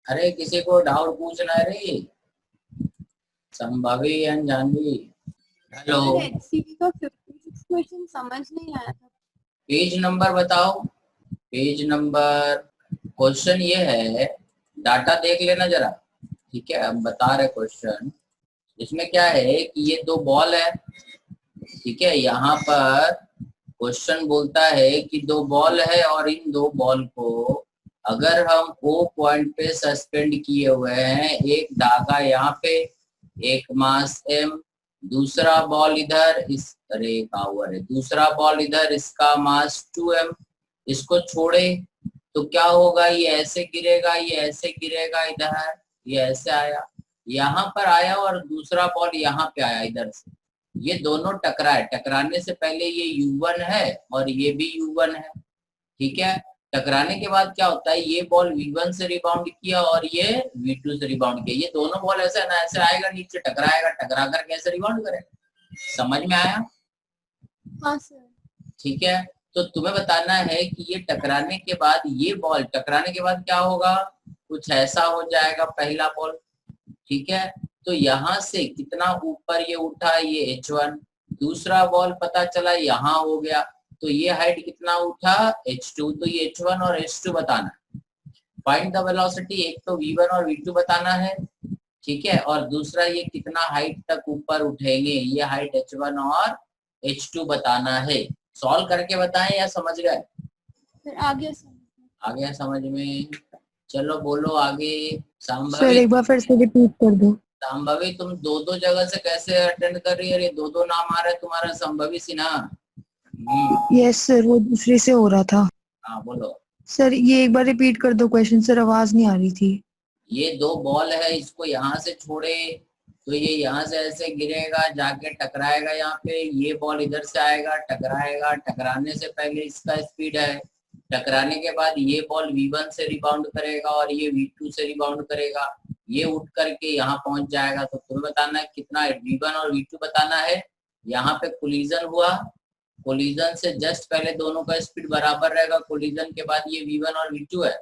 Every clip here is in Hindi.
अरे किसी को डाउट पूछना है रे? Sambhavi and Janvi, hello. Sir HCV का 56 क्वेश्चन समझ नहीं आया था। पेज नंबर बताओ, पेज नंबर। क्वेश्चन ये है, डाटा देख लेना जरा। ठीक है, अब बता रहे क्वेश्चन। इसमें क्या है कि ये दो बॉल है। ठीक है, यहाँ पर क्वेश्चन बोलता है कि दो बॉल है और इन दो बॉल को अगर हम ओ पॉइंट पे सस्पेंड किए हुए हैं, एक धागा यहाँ पे, एक मास एम, दूसरा बॉल इधर, इस अरे कावर है, दूसरा बॉल इधर, इसका मास 2m। इसको छोड़े तो क्या होगा, ये ऐसे गिरेगा, ये ऐसे गिरेगा इधर, ये ऐसे आया, यहाँ पर आया, और दूसरा बॉल यहाँ पे आया इधर से। ये दोनों टकराए, टकराने से पहले ये U1 है और ये भी U1 है। ठीक है, टकराने के बाद क्या होता है, ये बॉल V1 से रिबाउंड किया और ये V2 से रिबाउंड किया। ये दोनों बॉल ऐसे ना ऐसे आएगा, नीचे टकराएगा, टकरा कर कैसे रिबाउंड करेगा। समझ में आया? हाँ सर। ठीक है, तो तुम्हें बताना है कि ये टकराने के बाद, ये बॉल टकराने के बाद क्या होगा, कुछ ऐसा हो जाएगा पहला बॉल। ठीक है, तो यहाँ से कितना ऊपर ये उठा, ये H1। दूसरा बॉल पता चला यहाँ हो गया, तो ये हाइट कितना उठा, H2। तो ये H1 और H2 बताना है। फाइंड द वेलोसिटी, एक तो V1 और V2 बताना है। ठीक है, और दूसरा ये कितना हाइट तक ऊपर उठेंगे, ये हाइट H1 और H2 बताना है। सॉल्व करके बताएं या समझ गए? फिर आगे सर। आ गया समझ में? चलो बोलो आगे। सर संभवी, एक बार फिर से रिपीट कर दो। संभवी तुम दो दो जगह से कैसे अटेंड कर रही है? ये दो दो नाम आ रहा है तुम्हारा, संभवी सिन्हा। यस सर, वो दूसरे से हो रहा था। हाँ बोलो। सर ये एक बार रिपीट कर दो क्वेश्चन, सर आवाज नहीं आ रही थी। ये दो बॉल है, इसको यहाँ से छोड़े तो ये यहाँ से ऐसे गिरेगा, जाके टकराएगा यहाँ पे, ये बॉल इधर से आएगा, टकराएगा, टकराने से पहले इसका स्पीड है, टकराने के बाद ये बॉल V1 से रिबाउंड करेगा और ये V2 से रिबाउंड करेगा, ये उठ करके यहाँ पहुंच जाएगा। तो तुम्हें बताना है कितना V1 और V2 बताना है। यहाँ पे कोलिजन हुआ, कोलिजन से जस्ट पहले दोनों का स्पीड बराबर रहेगा, कोलिजन के बाद ये V1 और V2 है,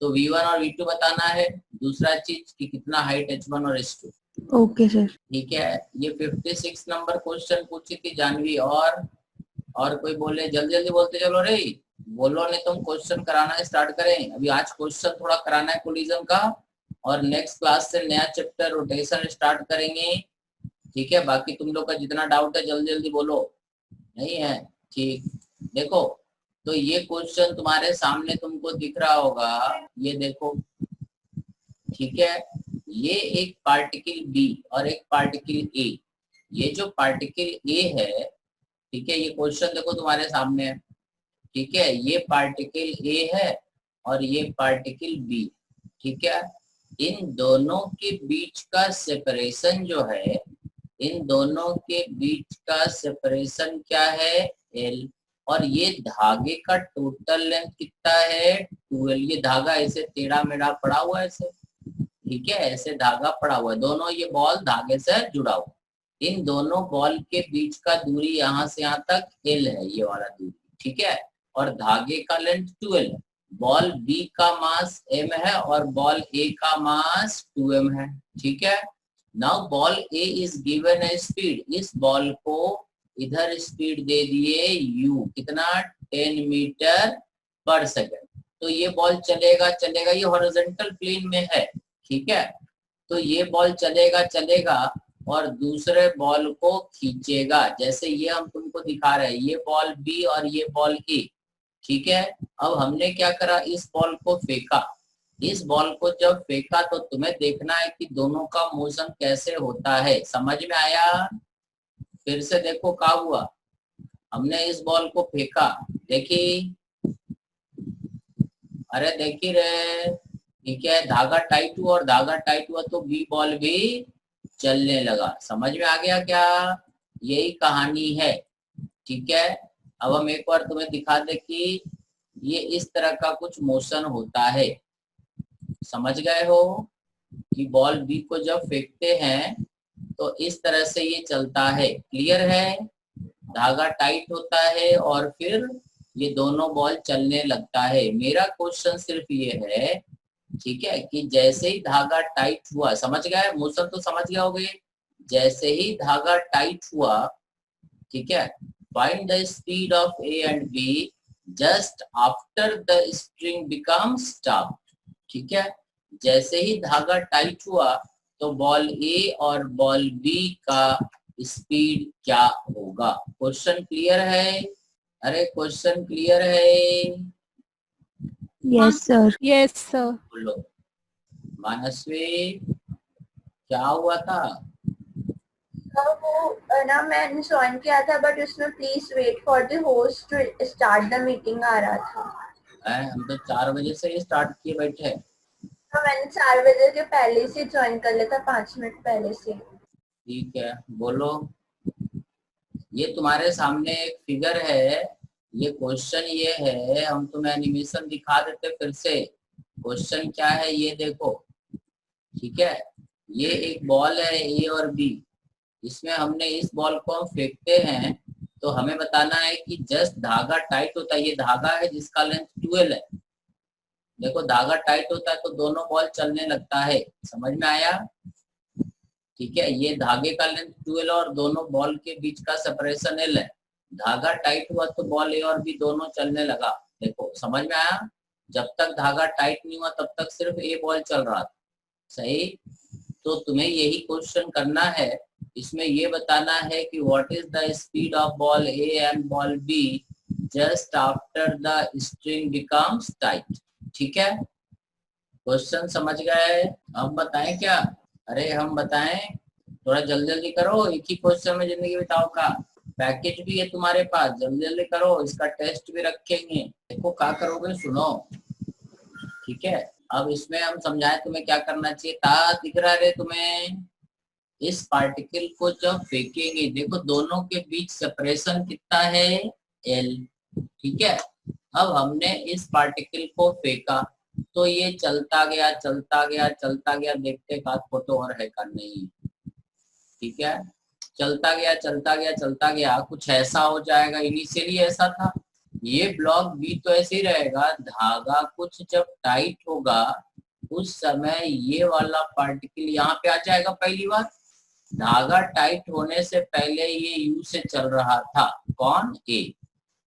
तो V1 और V2 बताना है। दूसरा चीज कि कितना हाइट H1 और H2। Okay sir. ठीक है, ये 56 नंबर क्वेश्चन पूछी थी जानवी। और कोई बोले, जल्दी जल्दी बोलते चलो रे, बोलो नहीं तुम क्वेश्चन कराना स्टार्ट करें। अभी आज क्वेश्चन थोड़ा कराना है कोलिजन का, और नेक्स्ट क्लास से नया चैप्टर रोटेशन स्टार्ट करेंगे। ठीक है, बाकी तुम लोग का जितना डाउट है जल्दी जल्दी बोलो। नहीं है? ठीक, देखो तो ये क्वेश्चन तुम्हारे सामने तुमको दिख रहा होगा, ये देखो। ठीक है, ये एक पार्टिकल बी और एक पार्टिकल ए। ये जो पार्टिकल ए है, ठीक है, ये क्वेश्चन देखो तुम्हारे सामने है। ठीक है, ये पार्टिकल ए है और ये पार्टिकल बी। ठीक है, इन दोनों के बीच का सेपरेशन जो है, इन दोनों के बीच का सेपरेशन क्या है, एल। और ये धागे का टोटल लेंथ कितना है, 12। ये धागा ऐसे टेढ़ा मेढ़ा पड़ा हुआ है ऐसे। ठीक है, ऐसे धागा पड़ा हुआ है, दोनों ये बॉल धागे से जुड़ा हुआ। इन दोनों बॉल के बीच का दूरी यहाँ से यहाँ तक एल है, ये वाला दूरी। ठीक है, और धागे का लेंथ 12 है। बॉल बी का मास m है और बॉल ए का मास 2m है। ठीक है, now ball A is given A speed, इस बॉल को इधर स्पीड दे दिए u, कितना, 10 मीटर पर सेकेंड। तो ये बॉल चलेगा चलेगा, ये हॉरिजॉन्टल प्लेन में है। ठीक है, तो ये बॉल चलेगा चलेगा और दूसरे बॉल को खींचेगा, जैसे ये हम तुमको दिखा रहे हैं, ये बॉल बी और ये बॉल ए। ठीक है, अब हमने क्या करा, इस बॉल को फेंका। इस बॉल को जब फेंका तो तुम्हें देखना है कि दोनों का मोशन कैसे होता है। समझ में आया? फिर से देखो क्या हुआ, हमने इस बॉल को फेंका, देखी, अरे देखी रे। ठीक है, धागा टाइट हुआ और धागा टाइट हुआ तो बी बॉल भी चलने लगा। समझ में आ गया क्या? यही कहानी है। ठीक है, अब हम एक बार तुम्हें दिखा दे कि ये इस तरह का कुछ मोशन होता है। समझ गए हो कि बॉल बी को जब फेंकते हैं तो इस तरह से ये चलता है। क्लियर है? धागा टाइट होता है और फिर ये दोनों बॉल चलने लगता है। मेरा क्वेश्चन सिर्फ ये है ठीक है, कि जैसे ही धागा टाइट हुआ, समझ गए मोशन तो समझ गए होगे, जैसे ही धागा टाइट हुआ, ठीक है, find the speed of A and be just after the string become stop. ठीक है, जैसे ही धागा टाइट हुआ तो बॉल ए और बॉल बी का स्पीड क्या होगा। क्वेश्चन क्लियर है? अरे क्वेश्चन क्लियर है? Yes sir. Yes sir. बोलो मानसवी, क्या हुआ था? वो ना मैंने ज्वाइन किया था बट उसमें please wait for the host to start the meeting आ रहा था। हम तो 4 बजे से ही स्टार्ट किए बैठे हैं। तो मैंने 4 बजे के पहले से ज्वाइन कर लिया था, 5 मिनट पहले से। ठीक है, बोलो। ये तुम्हारे सामने एक फिगर है, ये क्वेश्चन ये है, हम तुम्हें एनिमेशन दिखा देते फिर से। क्वेश्चन क्या है ये देखो, ठीक है, ये एक बॉल है ए और बी, इसमें हमने इस बॉल को हम फेंकते हैं तो हमें बताना है कि जस्ट धागा टाइट होता है, ये धागा है जिसका लेंथ 12 है। देखो धागा टाइट होता है तो दोनों बॉल चलने लगता है, समझ में आया? ठीक है, ये धागे का लेंथ 12 और दोनों बॉल के बीच का सेपरेशन L है। धागा टाइट हुआ तो बॉल ए और बी दोनों चलने लगा। देखो समझ में आया? जब तक धागा टाइट नहीं हुआ तब तक सिर्फ ए बॉल चल रहा था, सही? तो तुम्हें यही क्वेश्चन करना है, इसमें ये बताना है कि what is the speed of ball A and ball be just after the string becomes tight. ठीक है, क्वेश्चन समझ गए? हम बताएं क्या? अरे हम बताएं, थोड़ा जल्दी जल्दी करो, एक ही क्वेश्चन में जिंदगी बिताओ का पैकेज भी है तुम्हारे पास, जल्दी जल्दी करो, इसका टेस्ट भी रखेंगे। देखो क्या करोगे, सुनो, ठीक है? अब इसमें हम समझाएं तुम्हें क्या करना चाहिए। ता दिख रहा है तुम्हें? इस पार्टिकल को जब फेंकेंगे, देखो दोनों के बीच सेपरेशन कितना है, L। ठीक है, अब हमने इस पार्टिकल को फेंका तो ये चलता गया चलता गया चलता गया, देखते का फोटो और है का नहीं। ठीक है, चलता गया चलता गया चलता गया, कुछ ऐसा हो जाएगा, इनिशियली ऐसा था, ये ब्लॉक बी तो ऐसे ही रहेगा, धागा कुछ जब टाइट होगा उस समय ये वाला पार्टिकल यहाँ पे आ जाएगा। पहली बार धागा टाइट होने से पहले ये यू से चल रहा था, कौन? ए।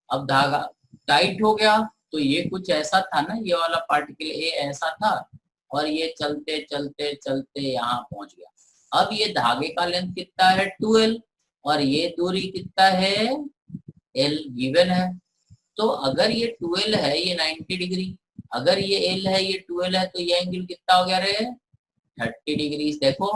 अब धागा टाइट हो गया तो ये कुछ ऐसा था ना, ये वाला पार्टिकल ए ऐसा था और ये चलते चलते चलते यहाँ पहुंच गया। अब ये धागे का लेंथ कितना है, 12, और ये दूरी कितना है, L गिवन है। तो अगर ये 12 है, ये 90 डिग्री, अगर ये L है, ये 12 है, तो ये एंगल कितना हो गया रे, 30 डिग्री। देखो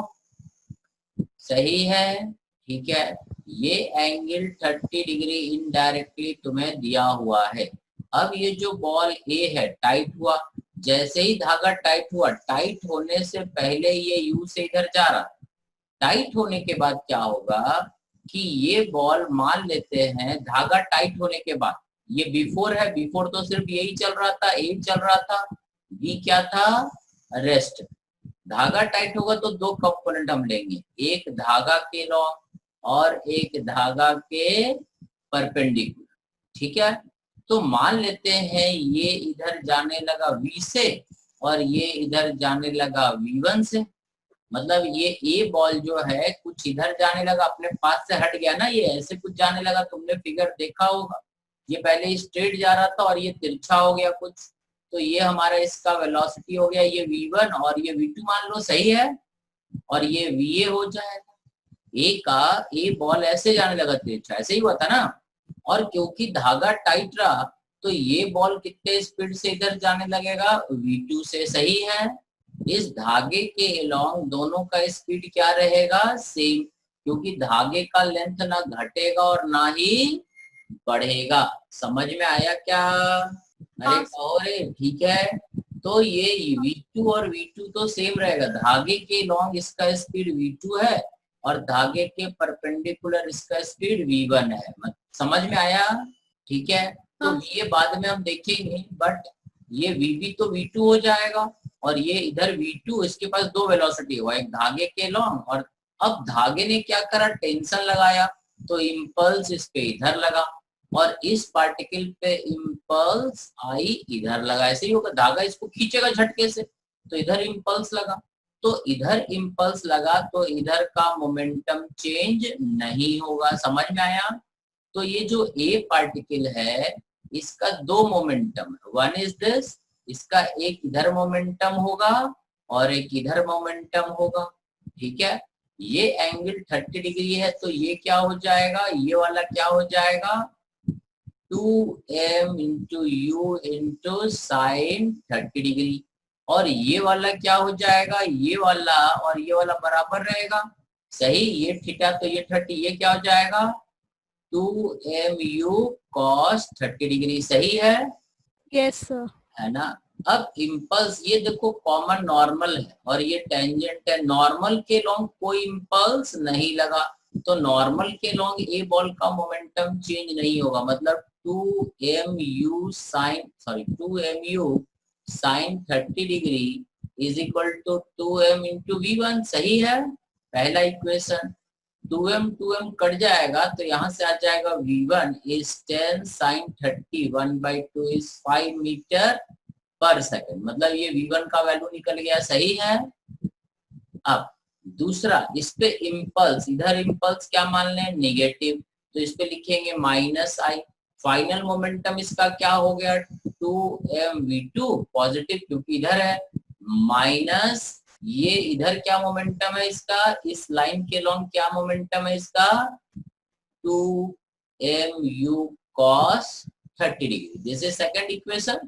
सही है, ठीक है, ये एंगल 30 डिग्री इनडायरेक्टली तुम्हें दिया हुआ है। अब ये जो बॉल ए है टाइट हुआ, जैसे ही धागा टाइट हुआ, टाइट होने से पहले ये यू से इधर जा रहा, टाइट होने के बाद क्या होगा कि ये बॉल मान लेते हैं धागा टाइट होने के बाद, ये बिफोर है, बिफोर तो सिर्फ यही चल रहा था, ए चल रहा था, बी क्या था, रेस्ट। धागा टाइट होगा तो दो कंपोनेंट हम लेंगे, एक धागा के लॉन्ग और एक धागा के परपेंडिकुलर। ठीक है, तो मान लेते हैं ये इधर जाने लगा V से और ये इधर जाने लगा V1 से, मतलब ये ए बॉल जो है कुछ इधर जाने लगा, अपने पास से हट गया ना, ये ऐसे कुछ जाने लगा, तुमने फिगर देखा होगा, ये पहले स्ट्रेट जा रहा था और ये तिरछा हो गया कुछ, तो ये हमारा इसका वेलोसिटी हो गया, ये V1 और ये V2 मान लो, सही है, और ये VA हो जाएगा। ए बॉल ऐसे जाने लगा तिरछा, ऐसे ही हुआ था ना, और क्योंकि धागा टाइट रहा तो ये बॉल कितने स्पीड से इधर जाने लगेगा, V2 से, सही है। इस धागे के अलोंग दोनों का स्पीड क्या रहेगा, सेम, क्योंकि धागे का लेंथ ना घटेगा और ना ही बढ़ेगा। समझ में आया क्या? अरे कहो रे, ठीक है, तो ये V2 और V2 तो सेम रहेगा, धागे के लॉन्ग इसका स्पीड V2 है और धागे के परपेंडिकुलर इसका स्पीड V1 है। समझ में आया? ठीक है, तो ये बाद में हम देखेंगे, बट ये VB तो V2 हो जाएगा और ये इधर V2, इसके पास दो वेलोसिटी हुआ, एक धागे के लॉन्ग, और अब धागे ने क्या करा, टेंशन लगाया तो इम्पल्स इस पे इधर लगा और इस पार्टिकल पे इम्पल्स आई इधर लगा, ऐसे ही होगा, धागा इसको खींचेगा झटके से, तो इधर इम्पल्स लगा, तो इधर इम्पल्स लगा तो इधर का मोमेंटम चेंज नहीं होगा। समझ में आया? तो ये जो ए पार्टिकल है इसका दो मोमेंटम है, वन इज दिस, इसका एक इधर मोमेंटम होगा और एक इधर मोमेंटम होगा। ठीक है, ये एंगल 30 डिग्री है तो ये क्या हो जाएगा, ये वाला क्या हो जाएगा 2m into you into sine 30 degree, और ये वाला क्या हो जाएगा, ये वाला और ये वाला बराबर रहेगा। सही, ये थीटा तो ये 30, ये क्या हो जाएगा 2mu cos 30 डिग्री। सही है? Yes sir. है ना? अब इम्पल्स ये देखो कॉमन नॉर्मल है और ये टेंजेंट है, नॉर्मल के लॉन्ग कोई इम्पल्स नहीं लगा, तो नॉर्मल के लॉन्ग ए बॉल का मोमेंटम चेंज नहीं होगा, मतलब 2mu sin 30 degree is equal to 2m into v1। सही है? पहला इक्वेशन 2m कट जाएगा तो यहाँ से आ जाएगा v1 is 10 sin 30, 1/2 is 5 metre पर सेकंड, मतलब ये v1 का वैल्यू निकल गया। सही है? अब दूसरा, इस पे इम्पल्स, इधर इम्पल्स क्या मान लें नेगेटिव, तो इस पे लिखेंगे -i। फाइनल मोमेंटम इसका क्या हो गया 2mv2 पॉजिटिव क्योंकि इधर है, माइनस ये इधर क्या मोमेंटम है इसका, इस लाइन के लॉन्ग क्या मोमेंटम है इसका 2mu cos 30 degree. This is second equation.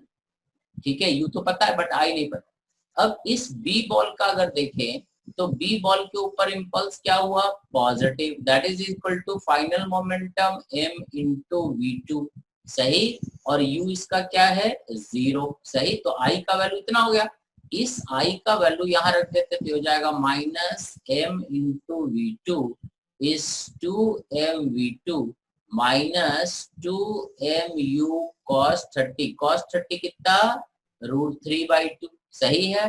ठीक है, यू तो पता है बट आई नहीं पता। अब इस बी बॉल का अगर देखें तो बी बॉल के ऊपर इम्पल्स क्या हुआ positive, that is equal to final momentum m into v2। सही, और u इसका क्या है 0। सही, तो i का वैल्यू इतना हो गया, इस i का वैल्यू यहाँ रख देते तो हो जाएगा -m into v2 is 2mv2 minus 2mu cos 30। cos 30 कितना √3/2। सही है,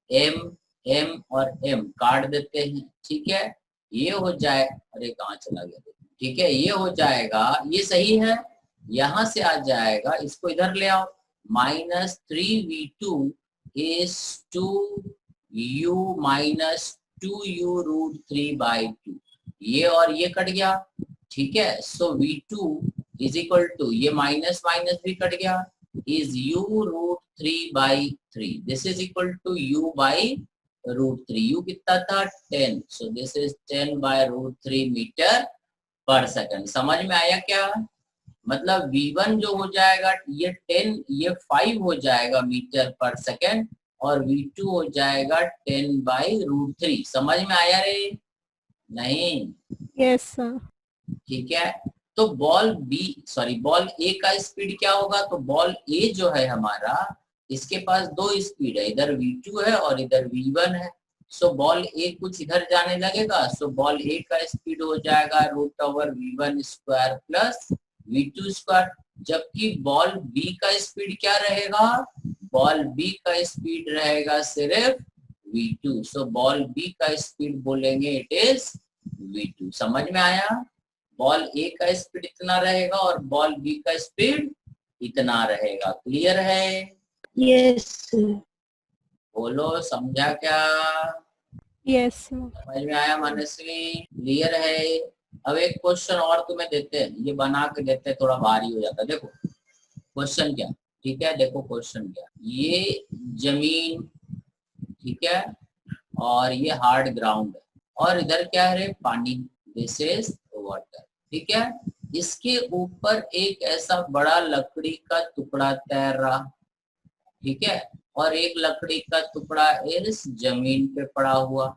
m और m काट देते हैं। ठीक है, ये हो जाए, अरे कहाँ चला गया, ठीक है ये हो जाएगा, ये सही है, यहाँ से आ जाएगा, इसको इधर ले आओ, -3v2 is 2u minus 2u √3/2, ये और ये कट गया। ठीक है, so v2 is equal to, ये माइनस माइनस भी कट गया, is u √3/3, this is equal to u by √3। u कितना था 10, सो दिस इज 10/√3 मीटर पर सेकंड। समझ में आया क्या? मतलब v1 जो हो जाएगा ये 10, ये 5 हो जाएगा मीटर पर सेकंड और v2 हो जाएगा 10/√3। समझ में आया रे? नहीं? Yes sir. ठीक है, तो बॉल ए का स्पीड क्या होगा, तो बॉल ए जो है हमारा, इसके पास दो स्पीड है, इधर v2 है और इधर v1 है। सो बॉल ए कुछ इधर जाने लगेगा, सो बॉल ए का स्पीड हो जाएगा √v1 square plus v2 square, जबकि बॉल बी का स्पीड क्या रहेगा, बॉल बी का स्पीड रहेगा सिर्फ v2। सो बॉल बी का स्पीड बोलेंगे इट इज v2। समझ में आया? बॉल ए का स्पीड इतना रहेगा और बॉल बी का स्पीड इतना रहेगा। क्लियर है? यस बोलो, समझा क्या? यस। समझ में आया मनस्वी? क्लियर है? अब एक क्वेश्चन और तुम्हें देते हैं, ये बना के देते हैं, थोड़ा भारी हो जाता है। देखो क्वेश्चन क्या, ठीक है, देखो क्वेश्चन क्या, ये जमीन, ठीक है, और ये हार्ड ग्राउंड है और इधर क्या है पानी, दिस इज वाटर। ठीक है, इसके ऊपर एक ऐसा बड़ा लकड़ी का टुकड़ा तैर रहा, ठीक है, और एक लकड़ी का टुकड़ा इस जमीन पे पड़ा हुआ।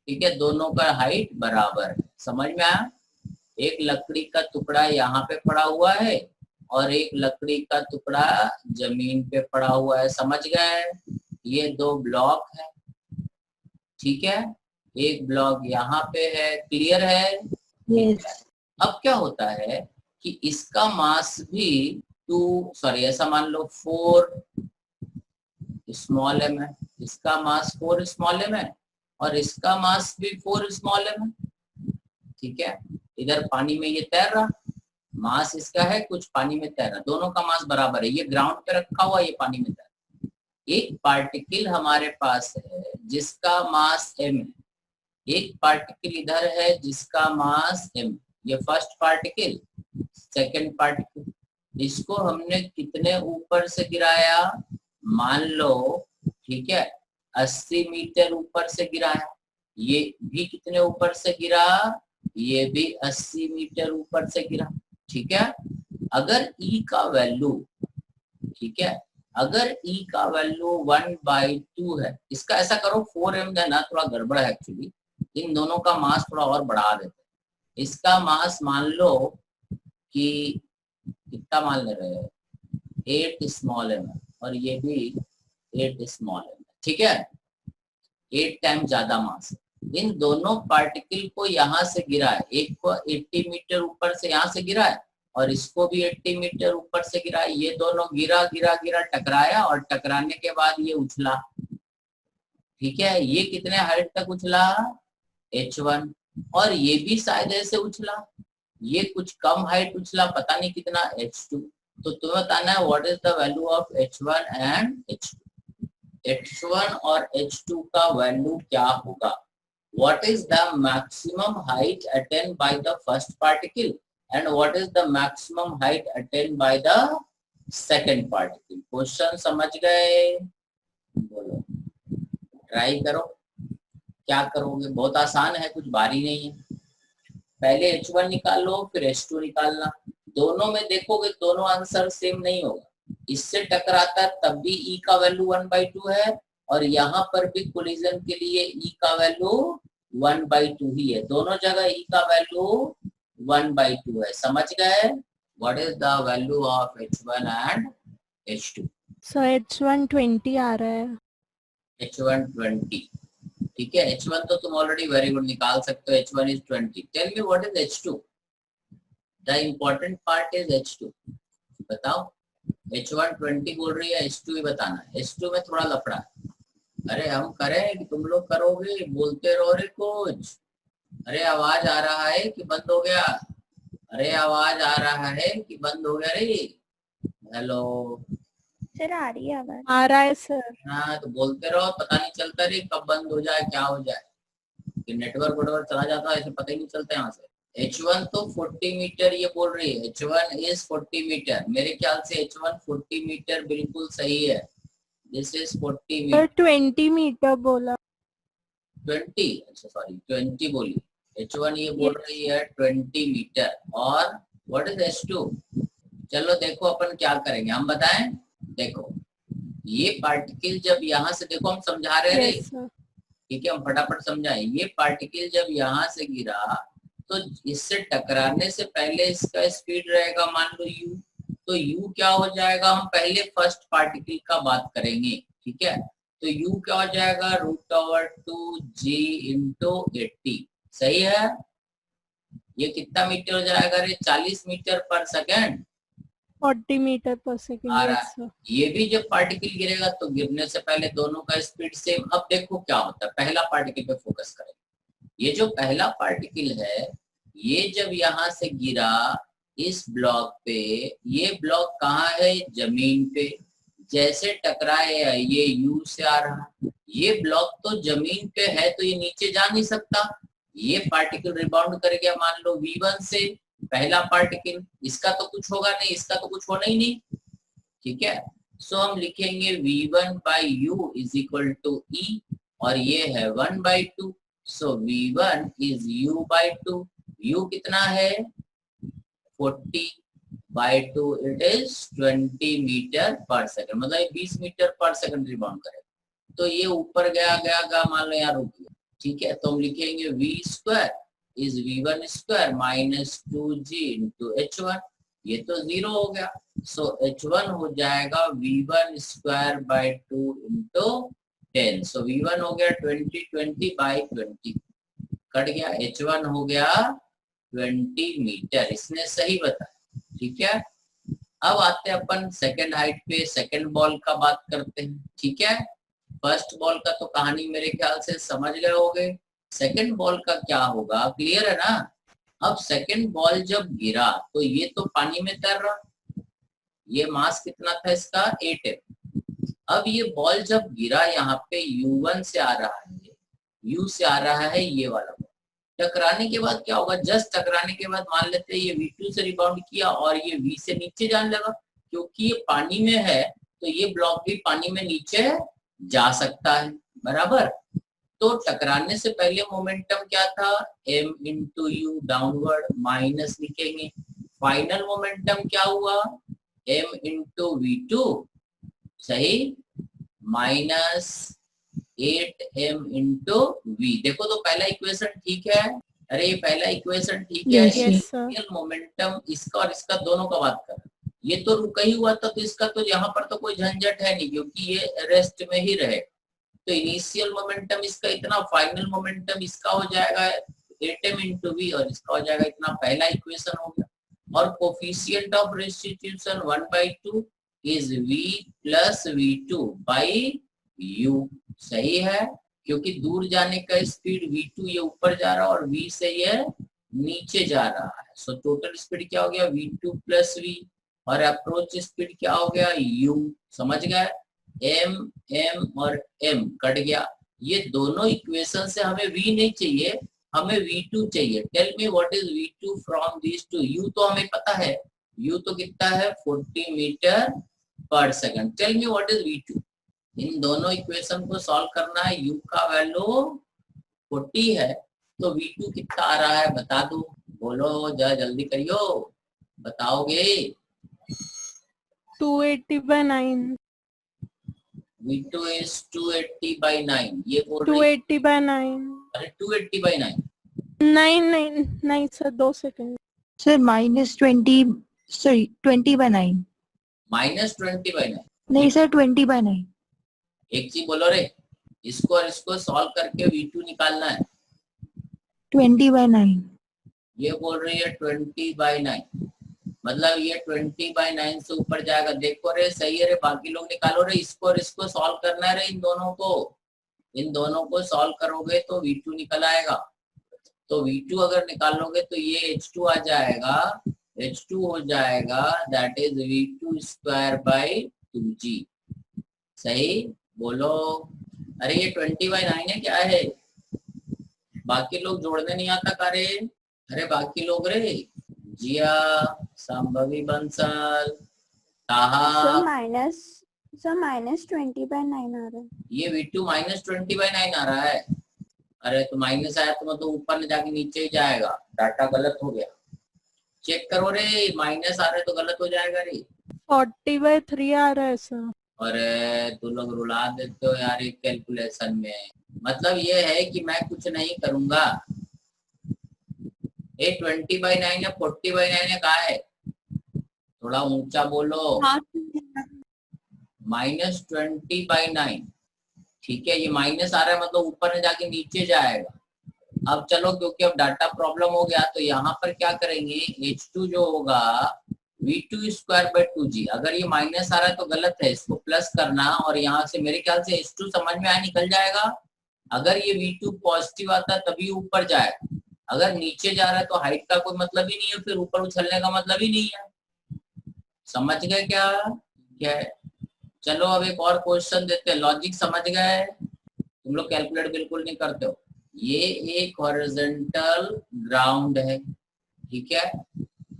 ठीक है, दोनों का हाइट बराबर है। समझ में आया? एक लकड़ी का टुकड़ा यहाँ पे पड़ा हुआ है और एक लकड़ी का टुकड़ा जमीन पे पड़ा हुआ है। समझ गए? ये दो ब्लॉक है, ठीक है, एक ब्लॉक यहाँ पे है। क्लियर है? यस अब क्या होता है कि इसका मास भी ऐसा मान लो 4 स्मॉल एम है, इसका मास 4 स्मॉल एम है और इसका मास भी 4 स्मॉल एम है। ठीक है, इधर पानी में ये तैर रहा, मास इसका है, कुछ पानी में तैर रहा, दोनों का मास बराबर है। ये ग्राउंड पे रखा हुआ, ये पानी में तैर रहा। एक पार्टिकल हमारे पास है जिसका मास m है, एक पार्टिकल इधर है जिसका मास m, ये फर्स्ट पार्टिकल, सेकंड पार्टिकल, इसको हमने कितने ऊपर से गिराया, मान लो, ठीक है, 80 मीटर ऊपर से गिराया, ये भी कितने ऊपर से गिरा, ये भी 80 मीटर ऊपर से गिरा, ठीक है। अगर E का वैल्यू, ठीक है, अगर E का वैल्यू 1/2 है, इसका ऐसा करो 4m है ना, थोड़ा गड़बड़ है एक्चुअली, इन दोनों का मास थोड़ा और बढ़ा देते हैं। इसका मास मान लो कि कितना मान ले रहे हैं, 8 स्मॉल m, और ये भी 8 स्मॉल m, ठीक है, 8 टाइम ज्यादा मास। इन दोनों पार्टिकल को यहाँ से गिरा है, एक को 80 मीटर ऊपर से यहाँ से गिरा है और इसको भी 80 मीटर ऊपर से गिरा है, ये दोनों गिरा गिरा गिरा टकराया और टकराने के बाद ये उछला, ठीक है। ये कितने हाइट तक उछला, h1, और ये भी शायद ऐसे उछला, ये कुछ कम हाइट उछला, पता नहीं कितना, h2। तो तुम्हें बताना है what is the value of h1 and h2। h1 और h2 का वैल्यू क्या होगा, what is the maximum height attained by the first particle and what is the maximum height attained by the second particle। Question समझ गए, बोलो, ट्राई करो, क्या करोगे, बहुत आसान है, कुछ भारी नहीं है। पहले h1 निकाल लो, फिर h2 निकालना, दोनों में देखोगे दोनों आंसर सेम नहीं होगा, इससे टकराता है तब भी E का वैल्यू 1/2 है और यहाँ पर भी कोलिजन के लिए E का वैल्यू 1/2 ही है, दोनों जगह E का वैल्यू 1/2 है। समझ गए, what is the value of h1 and h2। So h1 20 आ रहा है। h1 20, ठीक है, h1 तो तुम ऑलरेडी वेरी गुड निकाल सकते हो, h1 is 20। Tell me what is h2, the important part is h2, बताओ। h1 20 बोल रही है, h2 ही बताना है। h2 में थोड़ा लफड़ा है, अरे हम करें कि तुम लोग करोगे, बोलते रहो रे कुछ। अरे आवाज आ रहा है कि बंद हो गया, अरे आवाज आ रहा है कि बंद हो गया रे, हेलो सर आ रही है आवाज, आ रहा है सर। हाँ तो बोलते रहो, पता नहीं चलता रे कब बंद हो जाए क्या हो जाए, कि नेटवर्क वोटवर्क चला जाता है, ऐसे पता ही नहीं चलता यहाँ से। h1 तो 40 मीटर ये बोल रही है, h1 इज 40 मीटर, मेरे ख्याल से h1 40 मीटर बिल्कुल सही है, दिस इज 40 मीटर। 20 मीटर बोला, 20, अच्छा सॉरी 20 बोली, h1 ये बोल रही है 20 मीटर। और व्हाट इज h2, चलो देखो अपन क्या करेंगे, हम बताएं। देखो ये पार्टिकल जब यहाँ से, देखो हम समझा रहे हैं, yes, sir. ठीक है, हम फटाफट समझाएं। ये पार्टिकल जब यहाँ से गिरा तो इससे टकराने से पहले इसका स्पीड रहेगा मान लो u, तो u क्या हो जाएगा, हम पहले फर्स्ट पार्टिकल का बात करेंगे, ठीक है। तो u क्या हो जाएगा, √2g इंटू 80, सही है। ये कितना मीटर हो जाएगा रे, 40 मीटर पर सेकेंड, 40 मीटर पर आ सेकेंड। रहा है। ये भी जब पार्टिकल गिरेगा तो गिरने से पहले दोनों का स्पीड सेम। अब देखो क्या होता है, पहला पार्टिकल पे फोकस करें। ये जो पहला पार्टिकल है, ये जब यहाँ से गिरा इस ब्लॉक पे, ये ब्लॉक कहाँ है, जमीन पे, जैसे टकराए ये यू से आ रहा, ये ब्लॉक तो जमीन पे है तो ये नीचे जा नहीं सकता, ये पार्टिकल रिबाउंड कर गया मान लो v1 से, पहला पार्टिकल, इसका तो कुछ होगा नहीं, इसका तो कुछ होना ही नहीं, ठीक है। सो हम लिखेंगे v1/u is equal to e, और ये है 1/2, सो v1 इज u/2, u कितना है 40/2, इट इज 20 मीटर पर सेकंड, मतलब 20 मीटर पर सेकंड रिबाउंड करेगा। तो ये ऊपर गया गया गया, मान लो यहाँ रुक गया, ठीक है। तो हम लिखेंगे v² is v1² minus 2g into h1, ये तो 0 हो गया, सो h1 हो जाएगा v1²/2 इंटू 10, सो v1 हो गया 20/20 कट गया, h1 हो गया 20 मीटर, इसने सही बताया, ठीक है। अब आते हैं अपन सेकंड हाइट पे, सेकंड बॉल का बात करते हैं, ठीक है। फर्स्ट बॉल का तो कहानी मेरे ख्याल से समझ गए होंगे, सेकंड बॉल का क्या होगा, क्लियर है ना। अब सेकंड बॉल जब गिरा तो ये तो पानी में तैर रहा, ये मास कितना था इसका 8 है, अब ये बॉल जब गिरा यहाँ पे U1 से आ रहा है, U से आ रहा है ये वाला बॉल, टकराने के बाद क्या होगा, जस्ट टकराने के बाद मान लेते हैं ये V2 से रिबाउंड किया और ये V से नीचे जाने लगा, क्योंकि ये पानी में है तो ये ब्लॉक भी पानी में नीचे जा सकता है, बराबर। तो टकराने से पहले मोमेंटम क्या था, m into you downward minus लिखेंगे, फाइनल मोमेंटम क्या हुआ m इंटू V2, सही, माइनस 8m इंटू V। देखो तो पहला इक्वेशन ठीक है, अरे ये पहला इक्वेशन ठीक है। Yes, yes, sir. मोमेंटम इसका और इसका दोनों का बात कर, ये तो रुका ही हुआ था तो इसका तो यहाँ पर तो कोई झंझट है नहीं क्योंकि ये रेस्ट में ही रहे। तो इनिशियल मोमेंटम इसका इतना, फाइनल मोमेंटम इसका हो जाएगा 8m इंटू V और इसका हो जाएगा इतना, पहला इक्वेशन हो गया। और coefficient of restitution 1/2 is V plus V2 by U, सही है, क्योंकि दूर जाने का स्पीड V2 ये ऊपर जा रहा है और V से ये नीचे जा रहा है। सो टोटल स्पीड क्या हो गया V2 प्लस V, और अप्रोच स्पीड क्या हो गया U, समझ गए, m और m कट गया। ये दोनों इक्वेशन से हमें V नहीं चाहिए, हमें V2 चाहिए। Tell me what is V2 from this two, U तो हमें पता है, U तो कितना है 40 मीटर पर second. Tell me what is V2, इन दोनों इक्वेशन को सॉल्व करना है। U का वैल्यू 40 है तो V2 कितना आ रहा है बता दो, बोलो जरा जल्दी करियो, बताओगे। 280/9. V2 is 280/9, ये बोल रही, 280/9. अरे 280/9, नहीं sir, 2 second. Sir -20, sorry 20/9, minus 20/9। नहीं सर 20/9। एक चीज बोलो रे, इसको और इसको सॉल्व करके V2 निकालना है। 20/9। ये बोल रही है 20/9, मतलब ये 20/9 से ऊपर जाएगा। देखो रे सही है रे, बाकी लोग निकालो रे, इसको और इसको सॉल्व करना है रे, इन दोनों को सॉल्व करोगे तो V2 निकल आएगा। तो V2 अगर निकालोगे तो ये H2 आ जाएगा, H2 हो जाएगा that is V2 square by 2G, सही, बोलो। अरे ये 20/9 है क्या है, बाकी लोग जोड़ने नहीं आता का रे, अरे बाकी लोग रे, जिया, संभवी बंसल, ताहा, -20/9 आ रहा है। ये V2 -20/9 आ रहा है। अरे तो माइनस आया तो मतलब ऊपर न जाके नीचे ही जाएगा, डाटा गलत हो गया, चेक करो रे, माइनस आ रहा है तो गलत हो जाएगा रे। 40/3 आ रहा है सर. अरे तू लोग रुला देते हो यार एक कैलकुलेशन में, मतलब ये है कि मैं कुछ नहीं करूंगा। ये 20/9 है 40/9 है, कहा है, थोड़ा ऊंचा बोलो। -20/9, ठीक है, ये माइनस आ रहा है मतलब ऊपर में जाके नीचे जाएगा। अब चलो क्योंकि अब डाटा प्रॉब्लम हो गया तो यहाँ पर क्या करेंगे, H2 जो होगा V2 स्क्वायर बाई 2G, अगर ये माइनस आ रहा है तो गलत है, इसको प्लस करना, और यहाँ से मेरे ख्याल से H2 समझ में आया निकल जाएगा। अगर ये V2 पॉजिटिव आता है तभी ऊपर जाएगा, अगर नीचे जा रहा है तो हाइट का कोई मतलब ही नहीं है, फिर ऊपर उछलने का मतलब ही नहीं है, समझ गए क्या, क्या है? चलो अब एक और क्वेश्चन देते हैं, लॉजिक समझ गए, तुम लोग कैलकुलेट बिल्कुल नहीं करते हो। ये एक हॉरिजॉन्टल ग्राउंड है, ठीक है,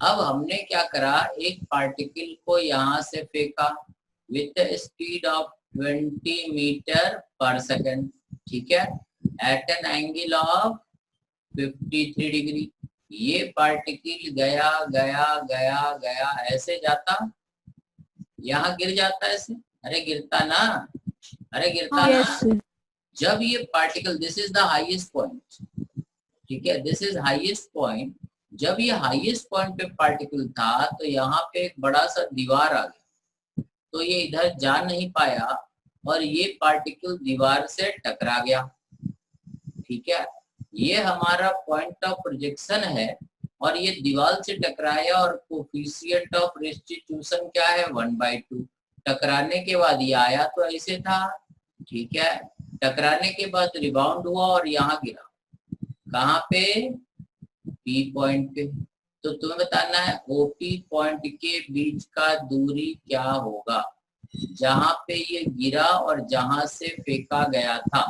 अब हमने क्या करा, एक पार्टिकल को यहाँ से फेंका विथ स्पीड ऑफ 20 मीटर पर सेकेंड, ठीक है, at an angle of 53 degree. ये पार्टिकल गया गया गया गया ऐसे जाता, यहाँ गिर जाता है ऐसे, अरे गिरता ना, अरे गिरता ना। Yes. जब ये particle, this is the highest point, ठीक है, दिस इज हाईएस्ट पॉइंट, जब ये हाईएस्ट पॉइंट पे पार्टिकल था तो यहाँ पे एक बड़ा सा दीवार आ गया, तो ये इधर जा नहीं पाया और ये पार्टिकल दीवार से टकरा गया, ठीक है, ये हमारा पॉइंट ऑफ प्रोजेक्शन है और ये दीवार से टकराया और कोफिशिएंट ऑफ रेस्टिट्यूशन क्या है 1/2। टकराने के बाद ये आया तो ऐसे था, ठीक है, टकराने के बाद रिबाउंड हुआ और यहाँ गिरा, कहाँ पे, P पॉइंट पे। तो तुम्हें बताना है OP पॉइंट के बीच का दूरी क्या होगा, जहां पे ये गिरा और जहां से फेंका गया था,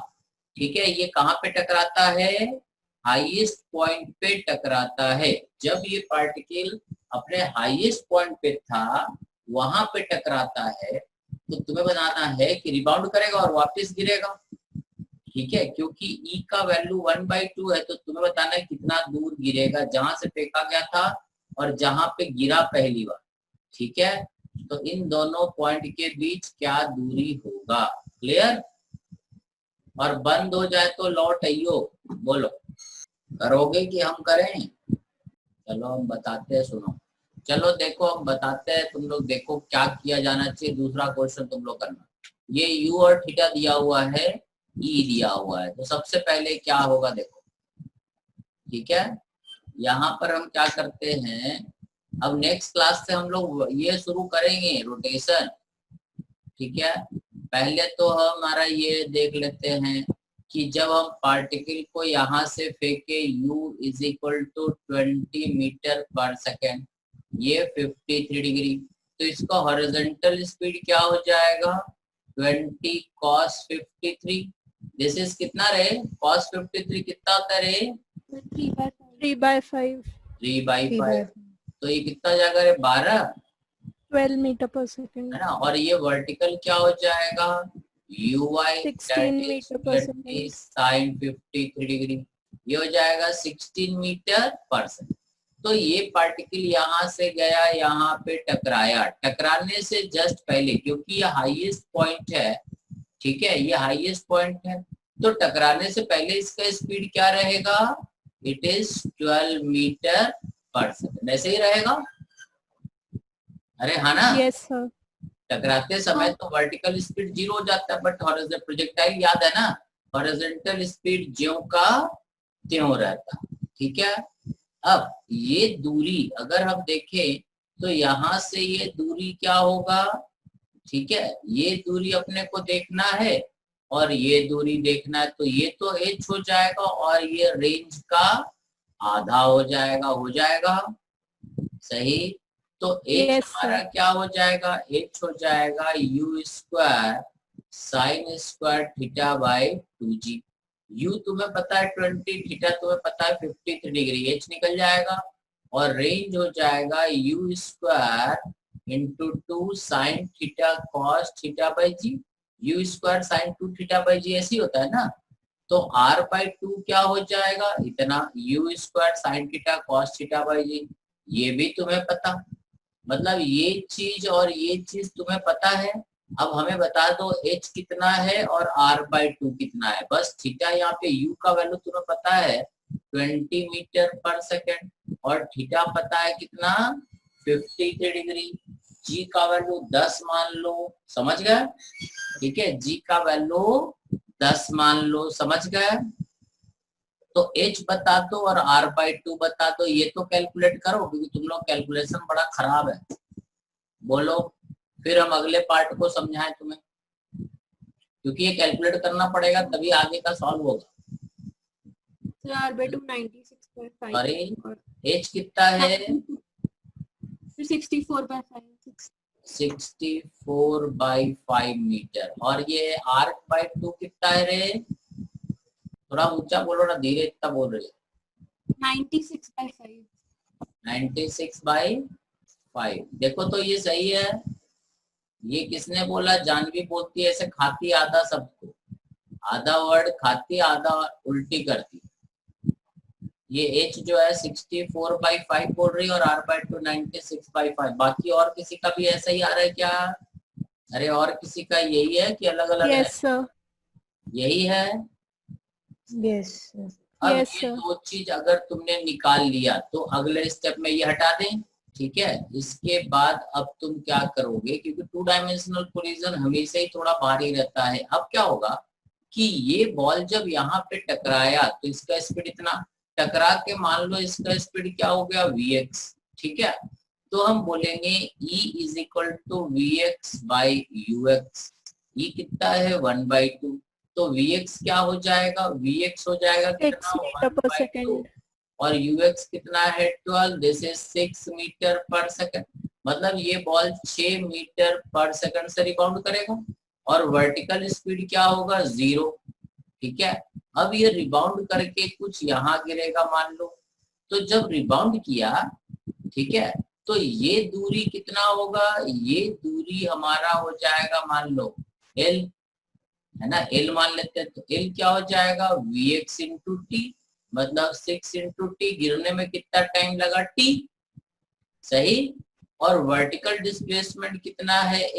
ठीक है। ये कहाँ पे टकराता है? हाईएस्ट पॉइंट पे टकराता है। जब ये पार्टिकल अपने हाईएस्ट पॉइंट पे था वहां पे टकराता है, तो तुम्हें बताना है कि रिबाउंड करेगा और वापस गिरेगा, ठीक है। क्योंकि E का वैल्यू 1/2 है, तो तुम्हें बताना है कितना दूर गिरेगा जहां से फेंका गया था और जहां पे गिरा पहली बार, ठीक है। तो इन दोनों पॉइंट के बीच क्या दूरी होगा? क्लियर? और बंद हो जाए तो लौट आइयो। बोलो, करोगे कि हम करें? चलो हम बताते हैं, सुनो। चलो देखो हम बताते हैं, तुम लोग देखो क्या किया जाना चाहिए। दूसरा क्वेश्चन तुम लोग करना। ये U और थीटा दिया हुआ है, E दिया हुआ है, तो सबसे पहले क्या होगा देखो, ठीक है। यहाँ पर हम क्या करते हैं, अब नेक्स्ट क्लास से हम लोग ये शुरू करेंगे रोटेशन, ठीक है। पहले तो हमारा ये देख लेते हैं कि जब हम पार्टिकल को यहाँ से फेंके U = 20 मीटर पर सेकेंड, ये 53 डिग्री, तो इसका हॉरिजॉन्टल स्पीड क्या हो जाएगा? 20 cos 53। दिस इज कितना रहे? cos 53 कितना होता है रे? 3/5 3/5। तो ये कितना जाएगा रे? 12 12 मीटर पर सेकेंड है ना। और ये वर्टिकल क्या हो जाएगा? uy 16 मीटर पर सेकेंड sin 53 डिग्री, ये हो जाएगा 16 मीटर पर सेकेंड। तो ये पार्टिकल यहाँ से गया, यहाँ पे टकराया, टकराने से जस्ट पहले, क्योंकि ये हाईएस्ट पॉइंट है, ठीक है, ये हाईएस्ट पॉइंट है, तो टकराने से पहले इसका स्पीड क्या रहेगा? इट इज 12 मीटर पर सेकेंड। ऐसे ही रहेगा, अरे हाँ ना। Yes sir. टकराते समय तो वर्टिकल स्पीड 0 हो जाता है, बट हॉरिजॉन्टल प्रोजेक्टाइल याद है ना, हॉरिजॉन्टल स्पीड ज्यों का त्यों रहता, ठीक है। अब ये दूरी अगर हम देखें तो यहाँ से ये दूरी क्या होगा, ठीक है, ये दूरी अपने को देखना है और ये दूरी देखना है, तो ये तो h हो जाएगा और ये रेंज का आधा हो जाएगा, सही। तो h हमारा क्या हो जाएगा? h हो जाएगा u² sin square theta by 2g। u तुम्हें पता है 20, थीटा तुम्हें पता है 53 डिग्री, h निकल जाएगा और रेंज हो जाएगा u² × 2 sin theta cos theta by g। u² sin 2 theta by g ऐसी होता है ना, तो r/2 क्या हो जाएगा? इतना u² sin theta cos theta by g, ये भी तुम्हें पता, मतलब ये चीज और ये चीज तुम्हें पता है। अब हमें बता दो h कितना है और r/2 कितना है, बस थीटा यहाँ पे u का वैल्यू तुम्हें पता है 20 मीटर पर सेकेंड और थीटा पता है कितना 53 डिग्री, g का वैल्यू 10 मान लो, समझ गए, ठीक है, g का वैल्यू 10 मान लो, समझ गए। तो h बता दो और r/2 बता दो, ये तो कैलकुलेट करो क्योंकि तुम लोग कैलकुलेशन बड़ा खराब है। बोलो, फिर हम अगले पार्ट को समझाएं तुम्हें, क्योंकि ये कैलकुलेट करना पड़ेगा तभी आगे का सॉल्व होगा। r/2 96.5 अरे h कितना है? 64/5 64/5 मीटर। और ये r/2 कितना है रे? थोड़ा ऊंचा बोलो ना, धीरे इतना बोल रही है। 96/5 96/5। देखो तो ये सही है, ये किसने बोला? जानवी बोलती है ऐसे, खाती आधा सबको, आधा वर्ड खाती आधा उल्टी करती। ये h जो है 64/5 बोल रही है और r/2 96/5। बाकी और किसी का भी ऐसा ही आ रहा है क्या? अरे और किसी का यही है कि अलग अलग यस सर। यही है। यस अब Yes, ये sir. दो चीज अगर तुमने निकाल लिया तो अगले स्टेप में ये हटा दें, ठीक है। इसके बाद अब तुम क्या करोगे, क्योंकि 2 डायमेंशनल कोलिजन हमेशा ही थोड़ा भारी रहता है। अब क्या होगा कि ये बॉल जब यहाँ पे टकराया तो इसका स्पीड इतना, टकरा के मान लो इसका स्पीड क्या हो गया vx, ठीक है। तो हम बोलेंगे E = vx/ux। E कितना है 1/2, तो vx क्या हो जाएगा? vx हो जाएगा 6 मीटर पर 1/2 सेकेंड और ux कितना है 12, दिस इज 6 मीटर पर सेकेंड। मतलब ये बॉल 6 मीटर पर सेकंड से रिबाउंड करेगा और वर्टिकल स्पीड क्या होगा 0। ठीक है, अब ये रिबाउंड करके कुछ यहाँ गिरेगा मान लो, तो जब रिबाउंड किया, ठीक है, तो ये दूरी कितना होगा, ये दूरी हमारा हो जाएगा मान लो L, है ना, L मान लेते हैं, तो L क्या हो जाएगा Vx इंटू टी, मतलब 6 इंटू टी, गिरने में कितना टाइम लगा t, सही। और वर्टिकल डिस्प्लेसमेंट कितना है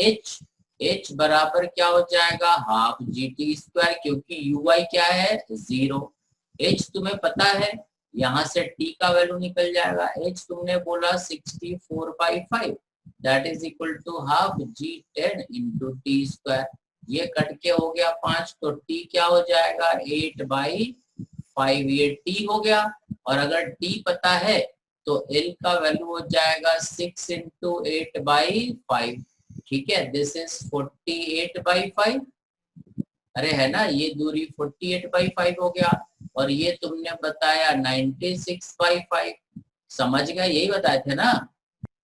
h बराबर क्या हो जाएगा हाफ gt स्क्वायर, क्योंकि uy क्या है 0। h तुम्हें पता है, यहाँ से t का वैल्यू निकल जाएगा, h तुमने बोला 64/5, that is equal to half g10 into t square. ये कट के हो गया 5, तो t क्या हो जाएगा 8/5, ये t हो गया। और अगर t पता है तो L का वैल्यू हो जाएगा 6 इंटू 8/5, ठीक है, दिस इज 48/5, अरे है ना, ये दूरी 48/5 हो गया, और ये तुमने बताया 96/5, समझ गए, यही बताए थे ना।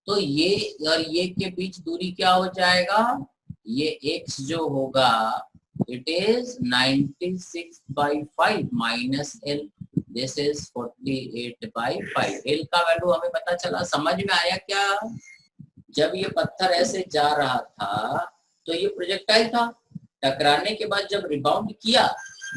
तो ये और ये के बीच दूरी क्या हो जाएगा, ये x जो होगा it is 96/5 minus L, this is 48/5। L का वैल्यू हमें पता चला, समझ में आया क्या। जब ये पत्थर ऐसे जा रहा था तो ये प्रोजेक्टाइल था, टकराने के बाद जब रिबाउंड किया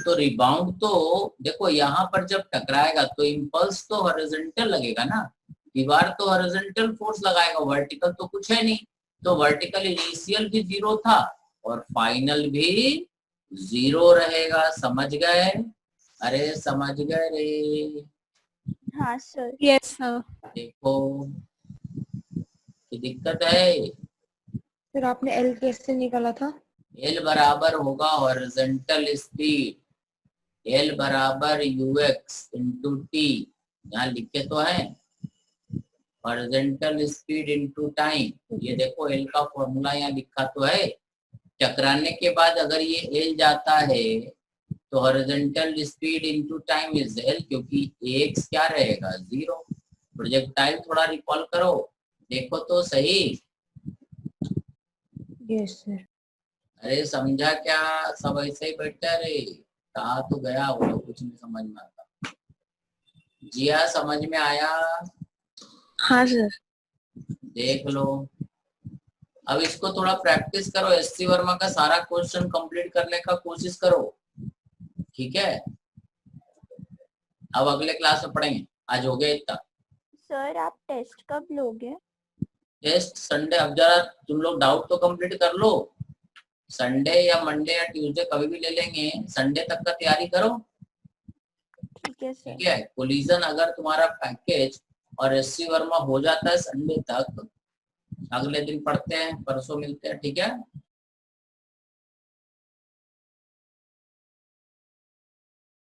तो रिबाउंड तो देखो यहाँ पर जब टकराएगा तो इम्पल्स तो हॉरिजॉन्टल लगेगा ना, दीवार तो हॉरिजॉन्टल फोर्स लगाएगा, वर्टिकल तो कुछ है नहीं, तो वर्टिकल इनिशियल भी 0 था और फाइनल भी 0 रहेगा, समझ गए, अरे समझ गए रे। हाँ सर। Yes, sir. देखो कि दिक्कत है, फिर आपने L कैसे निकाला था? L बराबर होगा हॉरिजॉन्टल स्पीड, L बराबर ux इंटू टी, यहाँ लिखे तो है हॉरिजॉन्टल स्पीड इंटू टाइम। ये देखो L का फॉर्मूला यहाँ लिखा तो है, टकराने के बाद अगर ये L जाता है तो horizontal speed into time is L, क्योंकि Ax क्या रहेगा 0। प्रोजेक्टाइल थोड़ा रिकॉल करो, देखो तो सही। Yes sir. अरे समझा क्या, सब ऐसे ही बैठा रे, कहा तो गया वो तो कुछ नहीं समझ में आता। जिया समझ में आया, हाँ सर। देख लो। अब इसको थोड़ा प्रैक्टिस करो, एससी वर्मा का सारा क्वेश्चन कंप्लीट करने का कोशिश करो, ठीक है। अब अगले क्लास में पढ़ेंगे, आज हो गया इतना। सर आप टेस्ट कब लोगे? टेस्ट संडे, अब जरा तुम लोग डाउट तो कंप्लीट कर लो, संडे या मंडे या ट्यूसडे कभी भी ले लेंगे, संडे तक का तैयारी करो, ठीक है सर। ठीक है। कोलिजन अगर तुम्हारा पैकेज और एससी वर्मा हो जाता है संडे तक, अगले दिन पढ़ते हैं, परसों मिलते हैं, ठीक है।